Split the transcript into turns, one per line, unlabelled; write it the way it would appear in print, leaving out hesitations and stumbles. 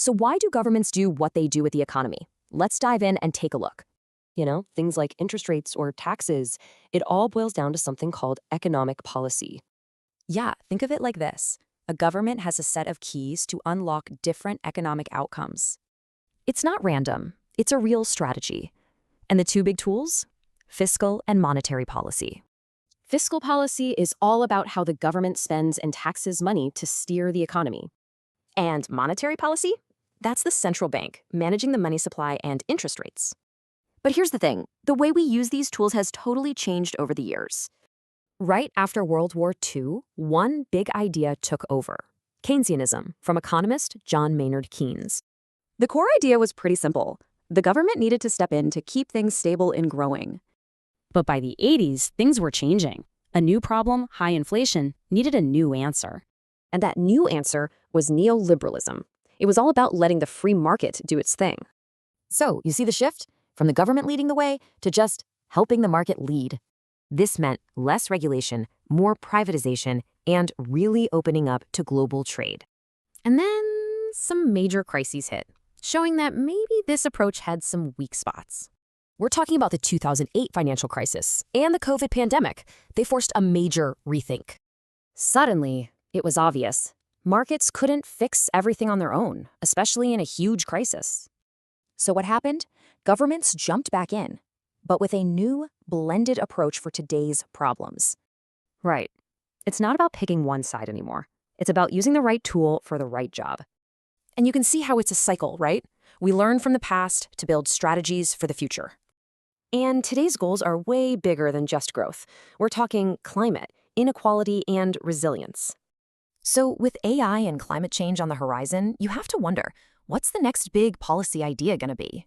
So why do governments do what they do with the economy? Let's dive in and take a look. Things like interest rates or taxes, it all boils down to something called economic policy.
Yeah, think of it like this. A government has a set of keys to unlock different economic outcomes.
It's not random, it's a real strategy. And the two big tools? Fiscal and monetary policy. Fiscal policy is all about how the government spends and taxes money to steer the economy. And monetary policy? That's the central bank, managing the money supply and interest rates. But here's the thing, the way we use these tools has totally changed over the years. Right after World War II, one big idea took over. Keynesianism, from economist John Maynard Keynes. The core idea was pretty simple. The government needed to step in to keep things stable and growing.
But by the 80s, things were changing. A new problem, high inflation, needed a new answer.
And that new answer was neoliberalism. It was all about letting the free market do its thing. So, you see the shift? From the government leading the way to just helping the market lead. This meant less regulation, more privatization, and really opening up to global trade. And then some major crises hit, showing that maybe this approach had some weak spots. We're talking about the 2008 financial crisis and the COVID pandemic. They forced a major rethink. Suddenly, it was obvious. Markets couldn't fix everything on their own, especially in a huge crisis. So what happened? Governments jumped back in, but with a new, blended approach for today's problems. Right. It's not about picking one side anymore. It's about using the right tool for the right job. And you can see how it's a cycle, right? We learn from the past to build strategies for the future. And today's goals are way bigger than just growth. We're talking climate, inequality, and resilience. So with AI and climate change on the horizon, you have to wonder, what's the next big policy idea going to be?